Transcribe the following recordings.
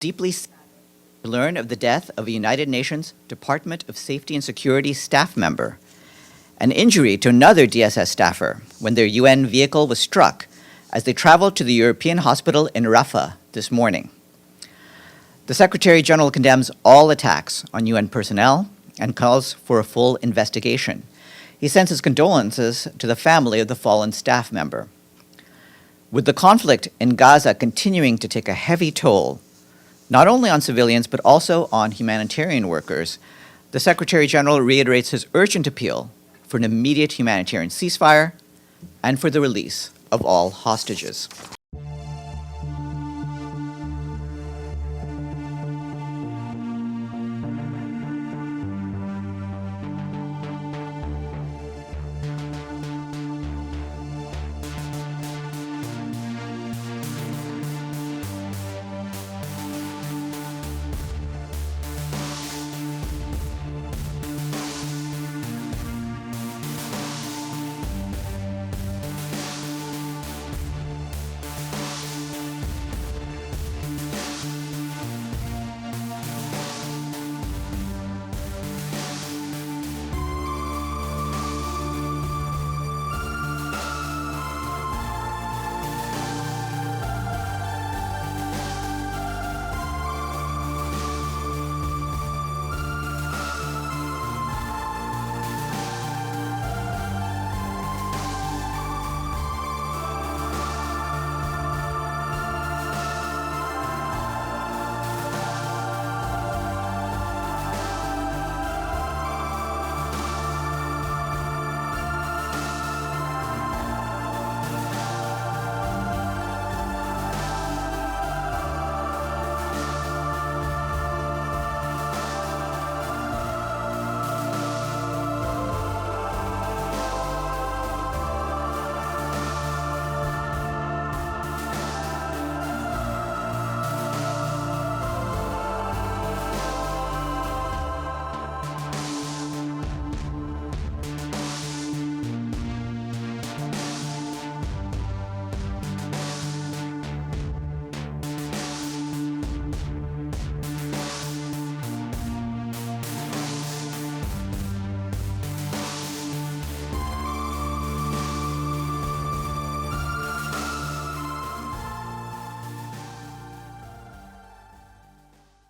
Deeply saddened to learn of the death of a United Nations Department of Safety and Security staff member, an injury to another DSS staffer when their UN vehicle was struck as they traveled to the European hospital in Rafah this morning. The Secretary General condemns all attacks on UN personnel and calls for a full investigation. He sends his condolences to the family of the fallen staff member. With the conflict in Gaza continuing to take a heavy toll, not only on civilians but also on humanitarian workers, the Secretary General reiterates his urgent appeal for an immediate humanitarian ceasefire and for the release of all hostages.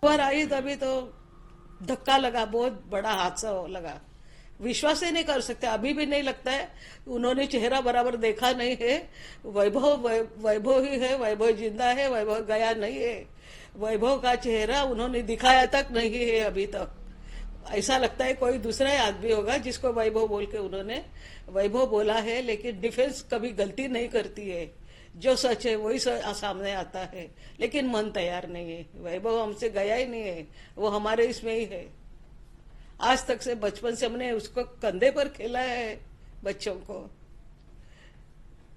खबर आई तभी तो धक्का लगा, बहुत बड़ा हादसा लगा। विश्वास ही नहीं कर सकते, अभी भी नहीं लगता है। उन्होंने चेहरा बराबर देखा नहीं है। वैभव ही है, वैभव जिंदा है, वैभव गया नहीं है। वैभव का चेहरा उन्होंने दिखाया तक नहीं है अभी तक। ऐसा लगता है कोई दूसरा ही आदमी होगा जिसको वैभव बोल के उन्होंने वैभव बोला है। लेकिन डिफेंस कभी गलती नहीं करती है, जो सच है वही सामने आता है। लेकिन मन तैयार नहीं है। वैभव हमसे गया ही नहीं है, वो हमारे इसमें ही है। आज तक से बचपन से हमने उसको कंधे पर खेला है, बच्चों को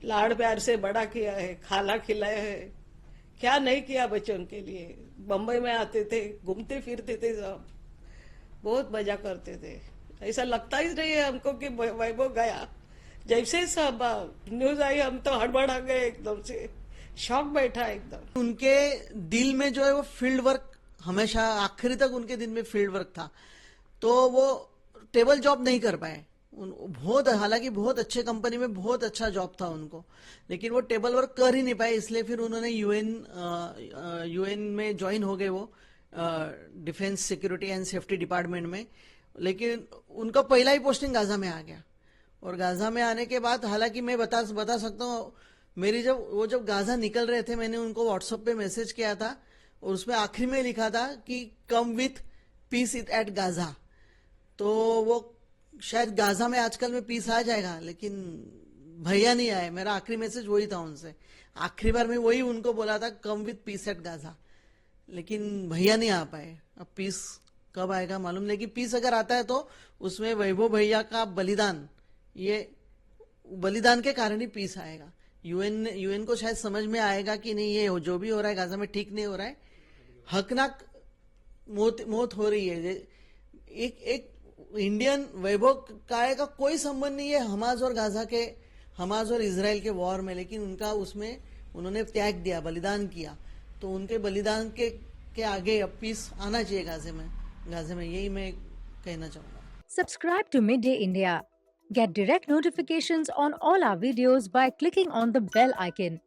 लाड़ प्यार से बड़ा किया है, खाना खिलाया है। क्या नहीं किया बच्चों के लिए। बम्बई में आते थे, घूमते फिरते थे, सब बहुत मजा करते थे। ऐसा लगता ही नहीं है हमको कि वैभव गया। जैसे सब न्यूज आई हम तो हड़बड़ा गए, एकदम से शॉक बैठा एकदम। उनके दिल में जो है वो फील्ड वर्क हमेशा आखिरी तक उनके दिल में फील्ड वर्क था, तो वो टेबल जॉब नहीं कर पाए। बहुत हालांकि बहुत अच्छे कंपनी में बहुत अच्छा जॉब था उनको, लेकिन वो टेबल वर्क कर ही नहीं पाए। इसलिए फिर उन्होंने यूएन में ज्वाइन हो गए, वो defence security and safety department में। लेकिन उनका पहला ही पोस्टिंग गाजा में आ गया, और गाजा में आने के बाद हालांकि मैं बता सकता हूँ, मेरी जब गाजा निकल रहे थे, मैंने उनको व्हाट्सएप पे मैसेज किया था और उसमें आखिरी में लिखा था कि come with peace at Gaza. तो वो शायद गाजा में आजकल में पीस आ जाएगा, लेकिन भैया नहीं आए। मेरा आखिरी मैसेज वही था उनसे, आखिरी बार मैं वही उनको बोला था, come with peace at Gaza. लेकिन भैया नहीं आ पाए। अब पीस कब आएगा मालूम नहीं। कि पीस अगर आता है तो उसमें वैभव भैया का बलिदान, ये बलिदान के कारण ही पीस आएगा। यूएन को शायद समझ में आएगा कि नहीं, ये जो भी हो रहा है गाजा में ठीक नहीं हो रहा है, हकनाक मौत हो रही है। एक इंडियन वैभव का कोई संबंध नहीं है हमास और इजराइल के वॉर में, लेकिन उनका उसमें उन्होंने त्याग दिया, बलिदान किया। तो उनके बलिदान के के आगे अब पीस आना चाहिए गाजे में यही मैं कहना चाहूँगा. Subscribe to Midday India. Get direct notifications on all our videos by clicking on the bell icon.